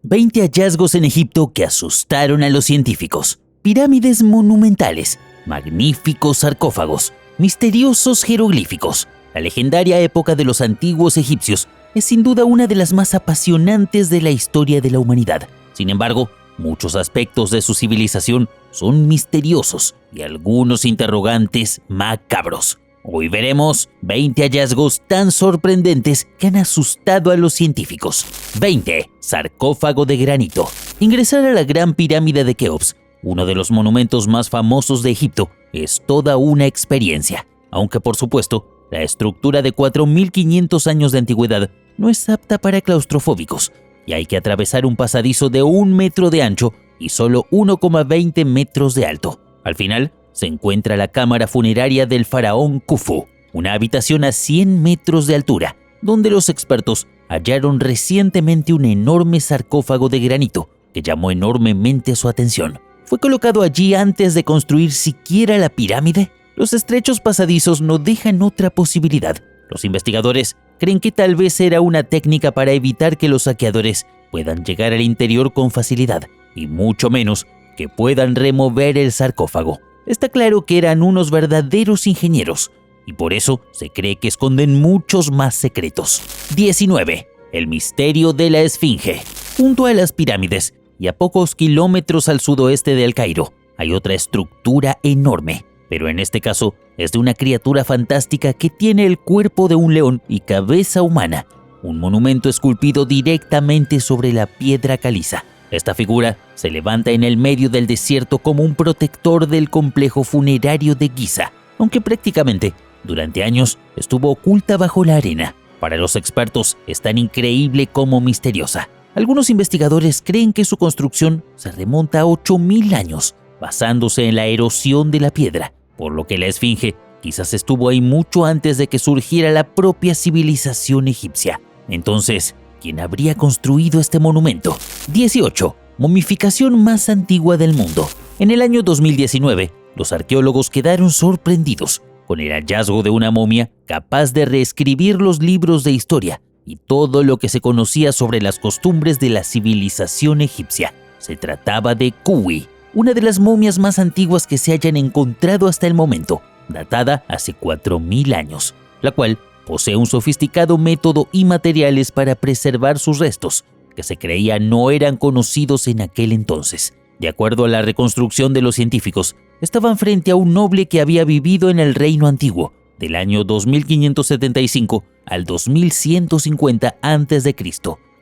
20 hallazgos en Egipto que asustaron a los científicos. Pirámides monumentales, magníficos sarcófagos, misteriosos jeroglíficos. La legendaria época de los antiguos egipcios es sin duda una de las más apasionantes de la historia de la humanidad. Sin embargo, muchos aspectos de su civilización son misteriosos y algunos interrogantes macabros. Hoy veremos 20 hallazgos tan sorprendentes que han asustado a los científicos. 20. Sarcófago de granito. Ingresar a la Gran Pirámide de Keops, uno de los monumentos más famosos de Egipto, es toda una experiencia. Aunque por supuesto, la estructura de 4.500 años de antigüedad no es apta para claustrofóbicos y hay que atravesar un pasadizo de 1 metro de ancho y solo 1,20 metros de alto. Al final, se encuentra la cámara funeraria del faraón Khufu, una habitación a 100 metros de altura, donde los expertos hallaron recientemente un enorme sarcófago de granito que llamó enormemente su atención. ¿Fue colocado allí antes de construir siquiera la pirámide? Los estrechos pasadizos no dejan otra posibilidad. Los investigadores creen que tal vez era una técnica para evitar que los saqueadores puedan llegar al interior con facilidad, y mucho menos que puedan remover el sarcófago. Está claro que eran unos verdaderos ingenieros, y por eso se cree que esconden muchos más secretos. 19. El misterio de la Esfinge. Junto a las pirámides, y a pocos kilómetros al sudoeste de El Cairo, hay otra estructura enorme, pero en este caso es de una criatura fantástica que tiene el cuerpo de un león y cabeza humana, un monumento esculpido directamente sobre la piedra caliza. Esta figura se levanta en el medio del desierto como un protector del complejo funerario de Giza, aunque prácticamente durante años estuvo oculta bajo la arena. Para los expertos es tan increíble como misteriosa. Algunos investigadores creen que su construcción se remonta a 8.000 años, basándose en la erosión de la piedra, por lo que la Esfinge quizás estuvo ahí mucho antes de que surgiera la propia civilización egipcia. Entonces, ¿quién habría construido este monumento? 18. Momificación más antigua del mundo. En el año 2019, los arqueólogos quedaron sorprendidos con el hallazgo de una momia capaz de reescribir los libros de historia y todo lo que se conocía sobre las costumbres de la civilización egipcia. Se trataba de Kuwi, una de las momias más antiguas que se hayan encontrado hasta el momento, datada hace 4.000 años, la cual posee un sofisticado método y materiales para preservar sus restos, que se creía no eran conocidos en aquel entonces. De acuerdo a la reconstrucción de los científicos, estaban frente a un noble que había vivido en el reino antiguo, del año 2575 al 2150 a.C.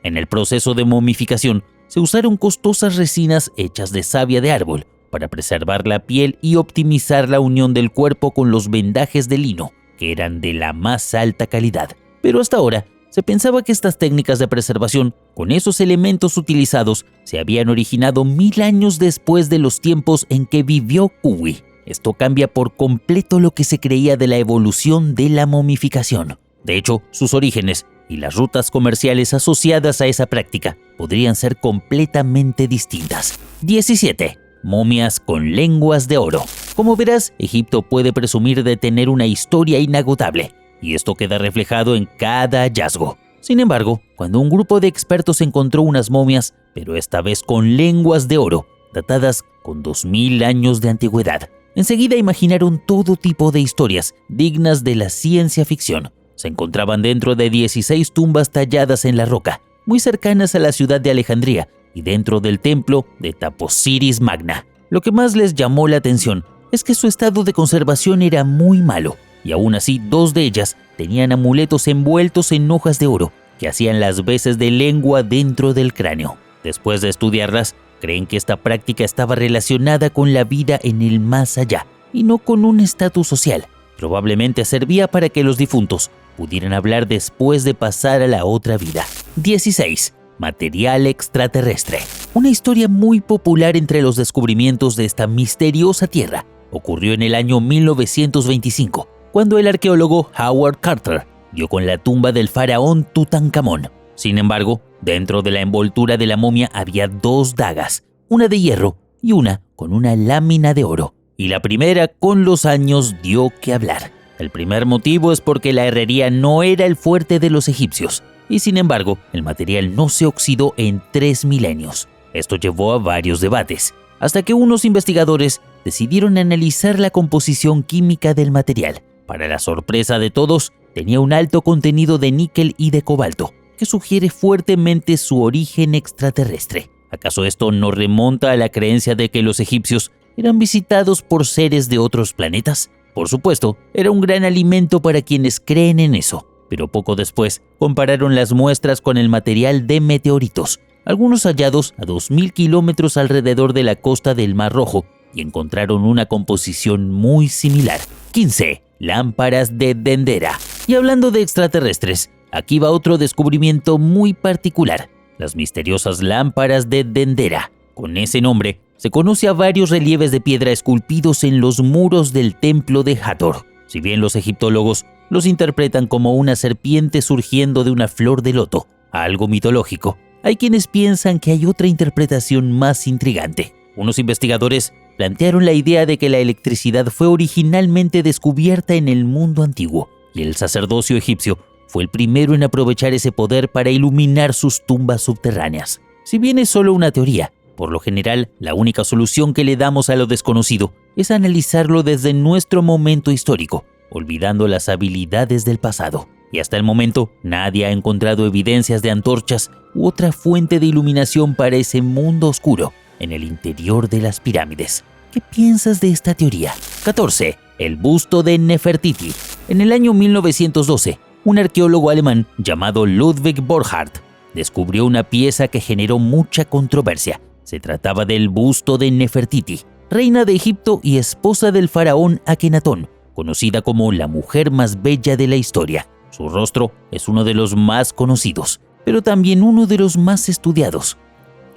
En el proceso de momificación, se usaron costosas resinas hechas de savia de árbol para preservar la piel y optimizar la unión del cuerpo con los vendajes de lino, que eran de la más alta calidad. Pero hasta ahora, se pensaba que estas técnicas de preservación, con esos elementos utilizados, se habían originado 1.000 años después de los tiempos en que vivió Kuwi. Esto cambia por completo lo que se creía de la evolución de la momificación. De hecho, sus orígenes y las rutas comerciales asociadas a esa práctica podrían ser completamente distintas. 17. Momias con lenguas de oro. Como verás, Egipto puede presumir de tener una historia inagotable, y esto queda reflejado en cada hallazgo. Sin embargo, cuando un grupo de expertos encontró unas momias, pero esta vez con lenguas de oro, datadas con 2.000 años de antigüedad, enseguida imaginaron todo tipo de historias dignas de la ciencia ficción. Se encontraban dentro de 16 tumbas talladas en la roca, muy cercanas a la ciudad de Alejandría y dentro del templo de Taposiris Magna. Lo que más les llamó la atención es que su estado de conservación era muy malo, y aún así 2 de ellas tenían amuletos envueltos en hojas de oro que hacían las veces de lengua dentro del cráneo. Después de estudiarlas, creen que esta práctica estaba relacionada con la vida en el más allá y no con un estatus social. Probablemente servía para que los difuntos pudieran hablar después de pasar a la otra vida. 16. Material extraterrestre. Una historia muy popular entre los descubrimientos de esta misteriosa tierra ocurrió en el año 1925, cuando el arqueólogo Howard Carter dio con la tumba del faraón Tutankamón. Sin embargo, dentro de la envoltura de la momia había 2 dagas, una de hierro y una con una lámina de oro. Y la primera, con los años, dio que hablar. El primer motivo es porque la herrería no era el fuerte de los egipcios, y sin embargo, el material no se oxidó en 3 milenios. Esto llevó a varios debates, hasta que unos investigadores decidieron analizar la composición química del material. Para la sorpresa de todos, tenía un alto contenido de níquel y de cobalto, que sugiere fuertemente su origen extraterrestre. ¿Acaso esto no remonta a la creencia de que los egipcios eran visitados por seres de otros planetas? Por supuesto, era un gran alimento para quienes creen en eso, pero poco después compararon las muestras con el material de meteoritos, algunos hallados a 2.000 kilómetros alrededor de la costa del Mar Rojo, y encontraron una composición muy similar. 15. Lámparas de Dendera. Y hablando de extraterrestres, aquí va otro descubrimiento muy particular: las misteriosas lámparas de Dendera. Con ese nombre, se conoce a varios relieves de piedra esculpidos en los muros del templo de Hathor. Si bien los egiptólogos los interpretan como una serpiente surgiendo de una flor de loto, algo mitológico, hay quienes piensan que hay otra interpretación más intrigante. Unos investigadores plantearon la idea de que la electricidad fue originalmente descubierta en el mundo antiguo, y el sacerdocio egipcio fue el primero en aprovechar ese poder para iluminar sus tumbas subterráneas. Si bien es solo una teoría, por lo general, la única solución que le damos a lo desconocido es analizarlo desde nuestro momento histórico, olvidando las habilidades del pasado. Y hasta el momento, nadie ha encontrado evidencias de antorchas u otra fuente de iluminación para ese mundo oscuro en el interior de las pirámides. ¿Qué piensas de esta teoría? 14. El busto de Nefertiti. En el año 1912, un arqueólogo alemán llamado Ludwig Borchardt descubrió una pieza que generó mucha controversia. Se trataba del busto de Nefertiti, reina de Egipto y esposa del faraón Akenatón, conocida como la mujer más bella de la historia. Su rostro es uno de los más conocidos, pero también uno de los más estudiados.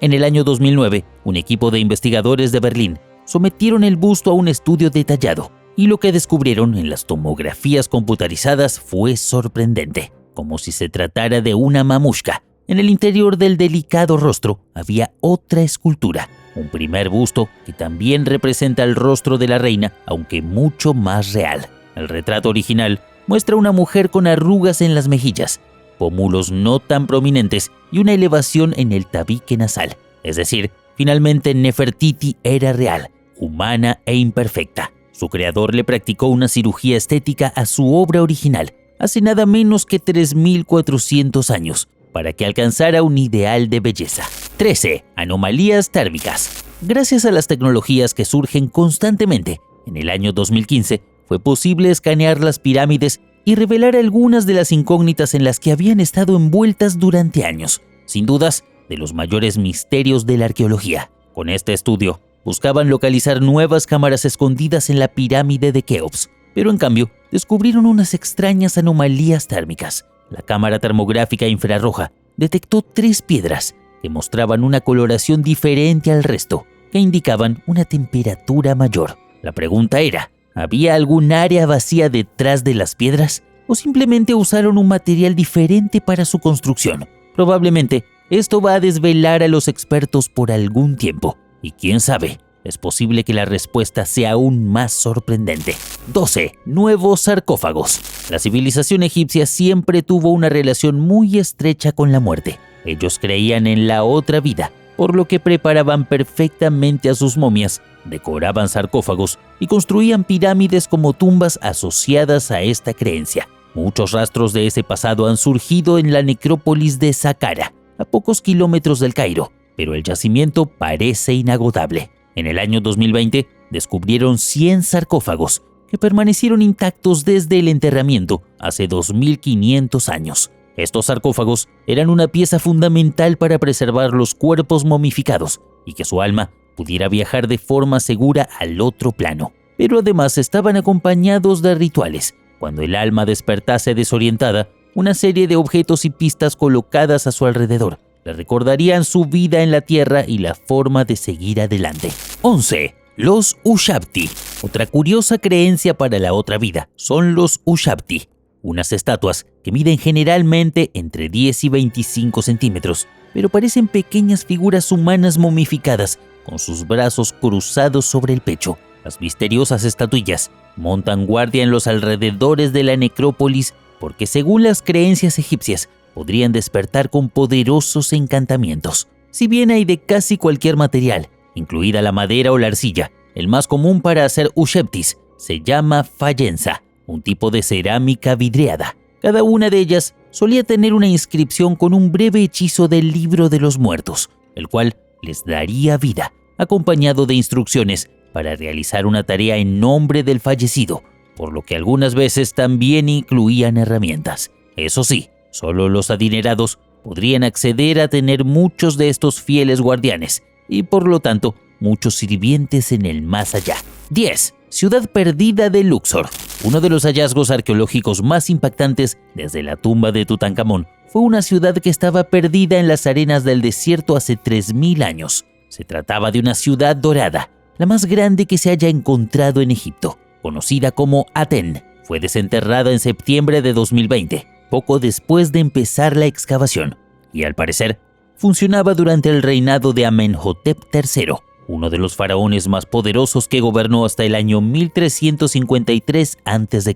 En el año 2009, un equipo de investigadores de Berlín sometieron el busto a un estudio detallado, y lo que descubrieron en las tomografías computarizadas fue sorprendente, como si se tratara de una mamushka. En el interior del delicado rostro había otra escultura, un primer busto que también representa el rostro de la reina, aunque mucho más real. El retrato original muestra una mujer con arrugas en las mejillas, pómulos no tan prominentes y una elevación en el tabique nasal. Es decir, finalmente Nefertiti era real, humana e imperfecta. Su creador le practicó una cirugía estética a su obra original hace nada menos que 3.400 años, para que alcanzara un ideal de belleza. 13. Anomalías térmicas. Gracias a las tecnologías que surgen constantemente, en el año 2015 fue posible escanear las pirámides y revelar algunas de las incógnitas en las que habían estado envueltas durante años. Sin dudas, de los mayores misterios de la arqueología. Con este estudio, buscaban localizar nuevas cámaras escondidas en la pirámide de Keops, pero en cambio, descubrieron unas extrañas anomalías térmicas. La cámara termográfica infrarroja detectó 3 piedras que mostraban una coloración diferente al resto, que indicaban una temperatura mayor. La pregunta era, ¿había algún área vacía detrás de las piedras? ¿O simplemente usaron un material diferente para su construcción? Probablemente, esto va a desvelar a los expertos por algún tiempo. Y quién sabe, es posible que la respuesta sea aún más sorprendente. 12. Nuevos sarcófagos. La civilización egipcia siempre tuvo una relación muy estrecha con la muerte. Ellos creían en la otra vida, por lo que preparaban perfectamente a sus momias, decoraban sarcófagos y construían pirámides como tumbas asociadas a esta creencia. Muchos rastros de ese pasado han surgido en la necrópolis de Saqqara, a pocos kilómetros del Cairo, pero el yacimiento parece inagotable. En el año 2020 descubrieron 100 sarcófagos que permanecieron intactos desde el enterramiento hace 2.500 años. Estos sarcófagos eran una pieza fundamental para preservar los cuerpos momificados y que su alma pudiera viajar de forma segura al otro plano. Pero además estaban acompañados de rituales. Cuando el alma despertase desorientada, una serie de objetos y pistas colocadas a su alrededor le recordarían su vida en la tierra y la forma de seguir adelante. 11. Los Ushabti. Otra curiosa creencia para la otra vida son los Ushabti, unas estatuas que miden generalmente entre 10 y 25 centímetros, pero parecen pequeñas figuras humanas momificadas con sus brazos cruzados sobre el pecho. Las misteriosas estatuillas montan guardia en los alrededores de la necrópolis porque, según las creencias egipcias, podrían despertar con poderosos encantamientos. Si bien hay de casi cualquier material, incluida la madera o la arcilla, el más común para hacer usheptis se llama fayenza, un tipo de cerámica vidriada. Cada una de ellas solía tener una inscripción con un breve hechizo del libro de los muertos, el cual les daría vida, acompañado de instrucciones para realizar una tarea en nombre del fallecido, por lo que algunas veces también incluían herramientas. Eso sí, solo los adinerados podrían acceder a tener muchos de estos fieles guardianes y, por lo tanto, muchos sirvientes en el más allá. 10. Ciudad perdida de Luxor. Uno de los hallazgos arqueológicos más impactantes desde la tumba de Tutankamón fue una ciudad que estaba perdida en las arenas del desierto hace 3000 años. Se trataba de una ciudad dorada, la más grande que se haya encontrado en Egipto, conocida como Aten. Fue desenterrada en septiembre de 2020, poco después de empezar la excavación, y al parecer funcionaba durante el reinado de Amenhotep III, uno de los faraones más poderosos que gobernó hasta el año 1353 a.C.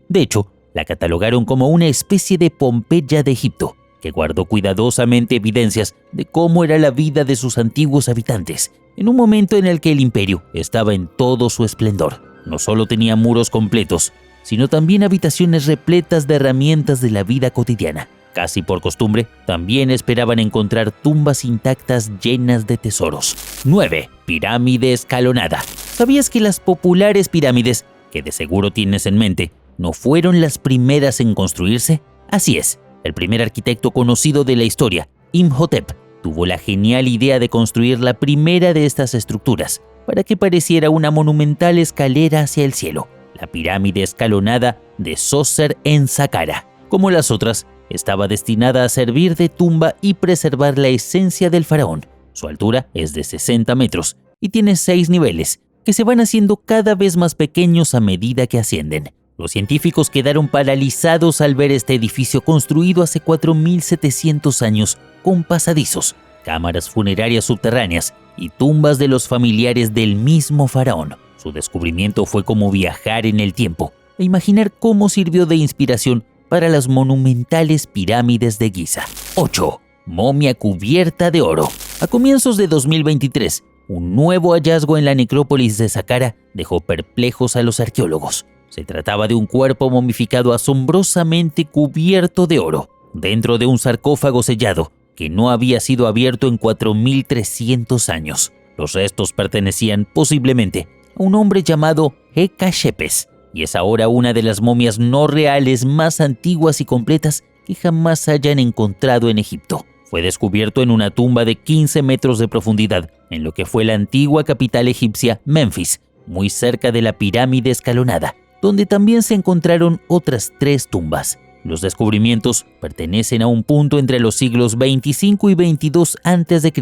De hecho, la catalogaron como una especie de Pompeya de Egipto, que guardó cuidadosamente evidencias de cómo era la vida de sus antiguos habitantes, en un momento en el que el imperio estaba en todo su esplendor. No solo tenía muros completos, sino también habitaciones repletas de herramientas de la vida cotidiana. Casi por costumbre, también esperaban encontrar tumbas intactas llenas de tesoros. 9. Pirámide escalonada. ¿Sabías que las populares pirámides, que de seguro tienes en mente, no fueron las primeras en construirse? Así es, el primer arquitecto conocido de la historia, Imhotep, tuvo la genial idea de construir la primera de estas estructuras para que pareciera una monumental escalera hacia el cielo, la pirámide escalonada de Zoser en Saqqara. Como las otras, estaba destinada a servir de tumba y preservar la esencia del faraón. Su altura es de 60 metros y tiene 6 niveles, que se van haciendo cada vez más pequeños a medida que ascienden. Los científicos quedaron paralizados al ver este edificio construido hace 4700 años con pasadizos, cámaras funerarias subterráneas y tumbas de los familiares del mismo faraón. Su descubrimiento fue como viajar en el tiempo e imaginar cómo sirvió de inspiración para las monumentales pirámides de Giza. 8. Momia cubierta de oro. A comienzos de 2023, un nuevo hallazgo en la necrópolis de Saqqara dejó perplejos a los arqueólogos. Se trataba de un cuerpo momificado asombrosamente cubierto de oro, dentro de un sarcófago sellado que no había sido abierto en 4300 años. Los restos pertenecían posiblemente a un hombre llamado Hekashepes, y es ahora una de las momias no reales más antiguas y completas que jamás hayan encontrado en Egipto. Fue descubierto en una tumba de 15 metros de profundidad, en lo que fue la antigua capital egipcia, Menfis, muy cerca de la pirámide escalonada, donde también se encontraron otras 3 tumbas. Los descubrimientos pertenecen a un punto entre los siglos 25 y 22 a.C.,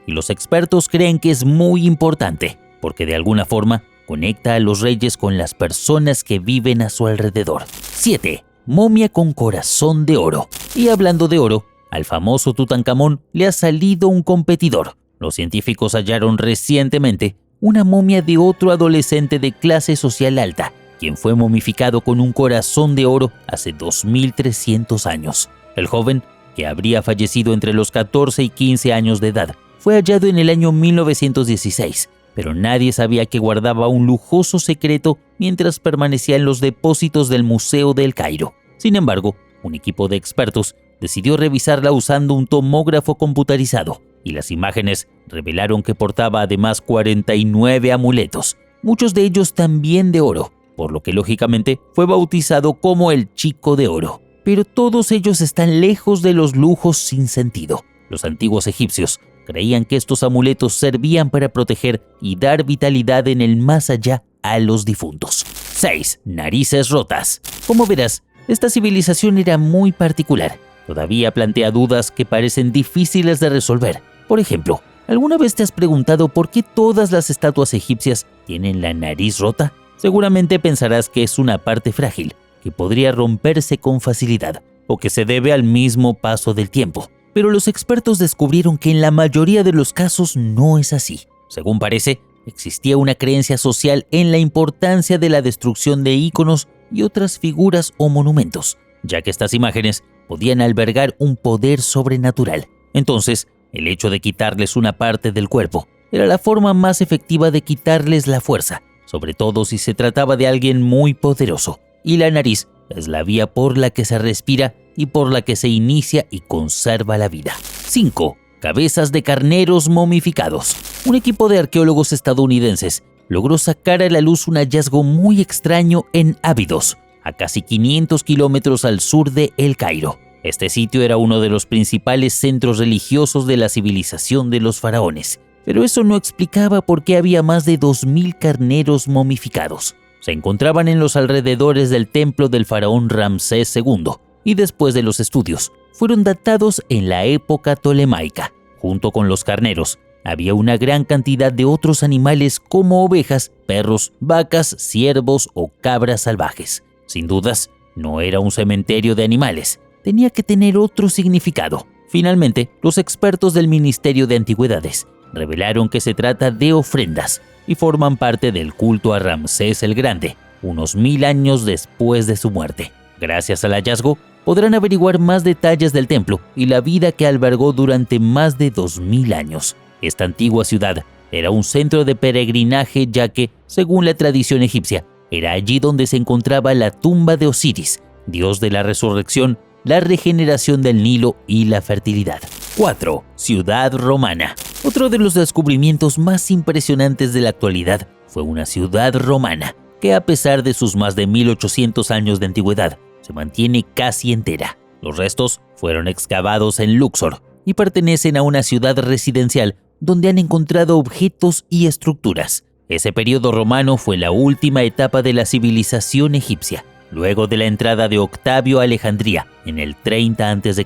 y los expertos creen que es muy importante, porque de alguna forma conecta a los reyes con las personas que viven a su alrededor. 7. Momia con corazón de oro. Y hablando de oro, al famoso Tutankamón le ha salido un competidor. Los científicos hallaron recientemente una momia de otro adolescente de clase social alta, quien fue momificado con un corazón de oro hace 2300 años. El joven, que habría fallecido entre los 14 y 15 años de edad, fue hallado en el año 1916. Pero nadie sabía que guardaba un lujoso secreto mientras permanecía en los depósitos del Museo del Cairo. Sin embargo, un equipo de expertos decidió revisarla usando un tomógrafo computarizado, y las imágenes revelaron que portaba además 49 amuletos, muchos de ellos también de oro, por lo que lógicamente fue bautizado como el Chico de Oro. Pero todos ellos están lejos de los lujos sin sentido. Los antiguos egipcios creían que estos amuletos servían para proteger y dar vitalidad en el más allá a los difuntos. 6. Narices rotas. Como verás, esta civilización era muy particular. Todavía plantea dudas que parecen difíciles de resolver. Por ejemplo, ¿alguna vez te has preguntado por qué todas las estatuas egipcias tienen la nariz rota? Seguramente pensarás que es una parte frágil, que podría romperse con facilidad, o que se debe al mismo paso del tiempo. Pero los expertos descubrieron que en la mayoría de los casos no es así. Según parece, existía una creencia social en la importancia de la destrucción de íconos y otras figuras o monumentos, ya que estas imágenes podían albergar un poder sobrenatural. Entonces, el hecho de quitarles una parte del cuerpo era la forma más efectiva de quitarles la fuerza, sobre todo si se trataba de alguien muy poderoso. Y la nariz es la vía por la que se respira y por la que se inicia y conserva la vida. 5. Cabezas de carneros momificados. Un equipo de arqueólogos estadounidenses logró sacar a la luz un hallazgo muy extraño en Abidos, a casi 500 kilómetros al sur de El Cairo. Este sitio era uno de los principales centros religiosos de la civilización de los faraones, pero eso no explicaba por qué había más de 2.000 carneros momificados. Se encontraban en los alrededores del templo del faraón Ramsés II y después de los estudios, fueron datados en la época tolemaica. Junto con los carneros, había una gran cantidad de otros animales como ovejas, perros, vacas, ciervos o cabras salvajes. Sin dudas, no era un cementerio de animales, tenía que tener otro significado. Finalmente, los expertos del Ministerio de Antigüedades revelaron que se trata de ofrendas y forman parte del culto a Ramsés el Grande, unos 1000 años después de su muerte. Gracias al hallazgo, podrán averiguar más detalles del templo y la vida que albergó durante más de 2000 años. Esta antigua ciudad era un centro de peregrinaje ya que, según la tradición egipcia, era allí donde se encontraba la tumba de Osiris, dios de la resurrección, la regeneración del Nilo y la fertilidad. 4. Ciudad romana. Otro de los descubrimientos más impresionantes de la actualidad fue una ciudad romana que, a pesar de sus más de 1800 años de antigüedad, se mantiene casi entera. Los restos fueron excavados en Luxor y pertenecen a una ciudad residencial donde han encontrado objetos y estructuras. Ese periodo romano fue la última etapa de la civilización egipcia. Luego de la entrada de Octavio a Alejandría en el 30 a.C.,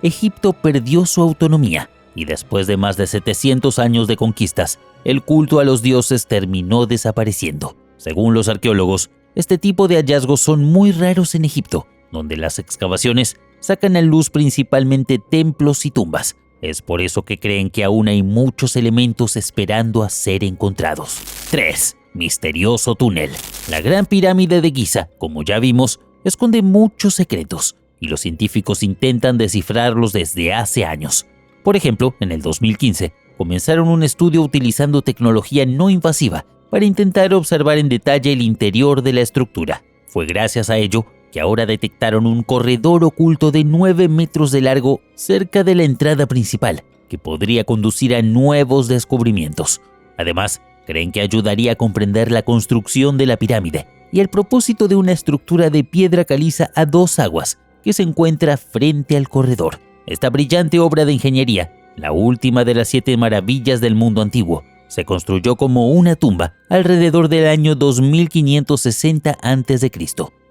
Egipto perdió su autonomía y después de más de 700 años de conquistas, el culto a los dioses terminó desapareciendo. Según los arqueólogos, este tipo de hallazgos son muy raros en Egipto, donde las excavaciones sacan a luz principalmente templos y tumbas. Es por eso que creen que aún hay muchos elementos esperando a ser encontrados. 3. Misterioso túnel. La Gran Pirámide de Giza, como ya vimos, esconde muchos secretos y los científicos intentan descifrarlos desde hace años. Por ejemplo, en el 2015, comenzaron un estudio utilizando tecnología no invasiva para intentar observar en detalle el interior de la estructura. Fue gracias a ello que ahora detectaron un corredor oculto de 9 metros de largo cerca de la entrada principal, que podría conducir a nuevos descubrimientos. Además, creen que ayudaría a comprender la construcción de la pirámide y el propósito de una estructura de piedra caliza a 2 aguas que se encuentra frente al corredor. Esta brillante obra de ingeniería, la última de las 7 maravillas del mundo antiguo, se construyó como una tumba alrededor del año 2560 a.C.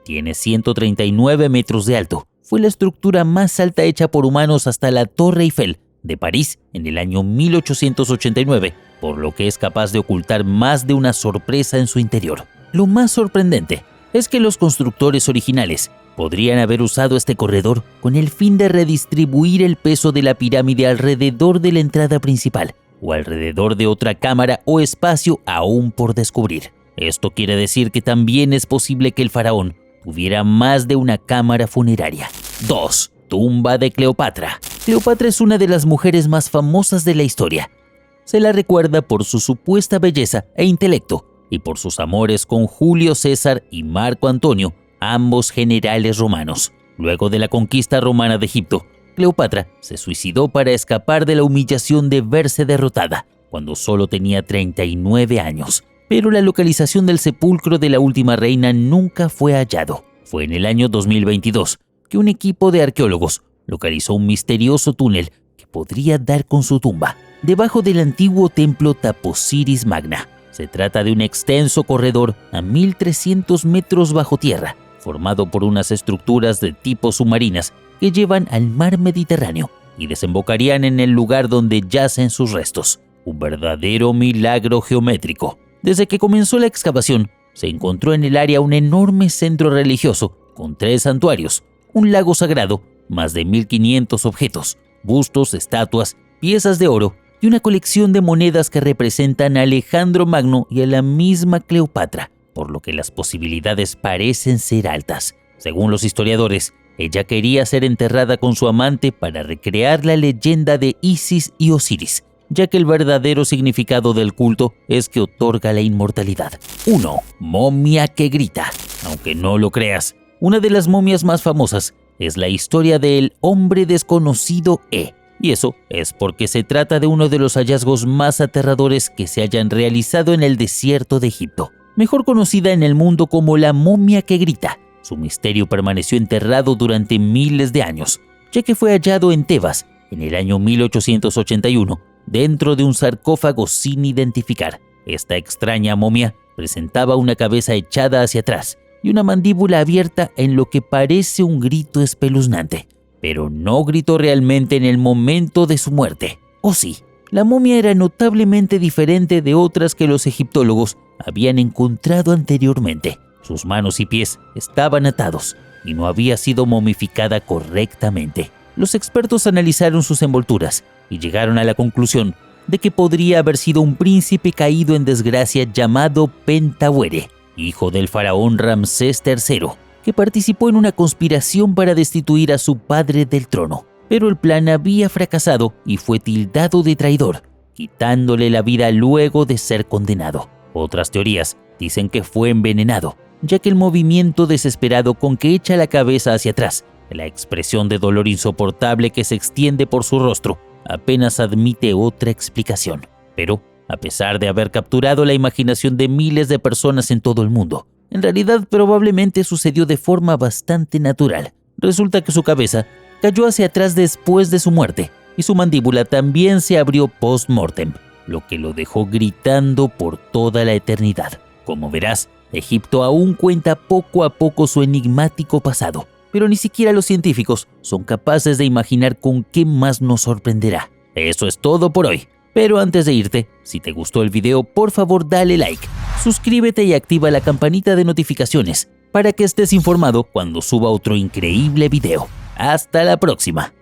Tiene 139 metros de alto. Fue la estructura más alta hecha por humanos hasta la Torre Eiffel de París en el año 1889, por lo que es capaz de ocultar más de una sorpresa en su interior. Lo más sorprendente es que los constructores originales podrían haber usado este corredor con el fin de redistribuir el peso de la pirámide alrededor de la entrada principal o alrededor de otra cámara o espacio aún por descubrir. Esto quiere decir que también es posible que el faraón tuviera más de una cámara funeraria. 2. Tumba de Cleopatra. Cleopatra es una de las mujeres más famosas de la historia. Se la recuerda por su supuesta belleza e intelecto y por sus amores con Julio César y Marco Antonio, ambos generales romanos. Luego de la conquista romana de Egipto, Cleopatra se suicidó para escapar de la humillación de verse derrotada, cuando solo tenía 39 años. Pero la localización del sepulcro de la última reina nunca fue hallado. Fue en el año 2022 que un equipo de arqueólogos localizó un misterioso túnel que podría dar con su tumba, debajo del antiguo templo Taposiris Magna. Se trata de un extenso corredor a 1300 metros bajo tierra, formado por unas estructuras de tipo submarinas que llevan al mar Mediterráneo y desembocarían en el lugar donde yacen sus restos. Un verdadero milagro geométrico. Desde que comenzó la excavación, se encontró en el área un enorme centro religioso con 3 santuarios, un lago sagrado, más de 1500 objetos, bustos, estatuas, piezas de oro y una colección de monedas que representan a Alejandro Magno y a la misma Cleopatra, por lo que las posibilidades parecen ser altas. Según los historiadores, ella quería ser enterrada con su amante para recrear la leyenda de Isis y Osiris, ya que el verdadero significado del culto es que otorga la inmortalidad. 1. Momia que grita. Aunque no lo creas, una de las momias más famosas es la historia del hombre desconocido E. Y eso es porque se trata de uno de los hallazgos más aterradores que se hayan realizado en el desierto de Egipto, mejor conocida en el mundo como la momia que grita. Su misterio permaneció enterrado durante miles de años, ya que fue hallado en Tebas en el año 1881, dentro de un sarcófago sin identificar. Esta extraña momia presentaba una cabeza echada hacia atrás y una mandíbula abierta en lo que parece un grito espeluznante. Pero no gritó realmente en el momento de su muerte. ¿O sí? La momia era notablemente diferente de otras que los egiptólogos habían encontrado anteriormente. Sus manos y pies estaban atados y no había sido momificada correctamente. Los expertos analizaron sus envolturas y llegaron a la conclusión de que podría haber sido un príncipe caído en desgracia llamado Pentawere, hijo del faraón Ramsés III, que participó en una conspiración para destituir a su padre del trono. Pero el plan había fracasado y fue tildado de traidor, quitándole la vida luego de ser condenado. Otras teorías dicen que fue envenenado, ya que el movimiento desesperado con que echa la cabeza hacia atrás, la expresión de dolor insoportable que se extiende por su rostro, apenas admite otra explicación. Pero, a pesar de haber capturado la imaginación de miles de personas en todo el mundo, en realidad probablemente sucedió de forma bastante natural. Resulta que su cabeza cayó hacia atrás después de su muerte y su mandíbula también se abrió post-mortem, lo que lo dejó gritando por toda la eternidad. Como verás, Egipto aún cuenta poco a poco su enigmático pasado, pero ni siquiera los científicos son capaces de imaginar con qué más nos sorprenderá. Eso es todo por hoy. Pero antes de irte, si te gustó el video, por favor dale like, suscríbete y activa la campanita de notificaciones para que estés informado cuando suba otro increíble video. ¡Hasta la próxima!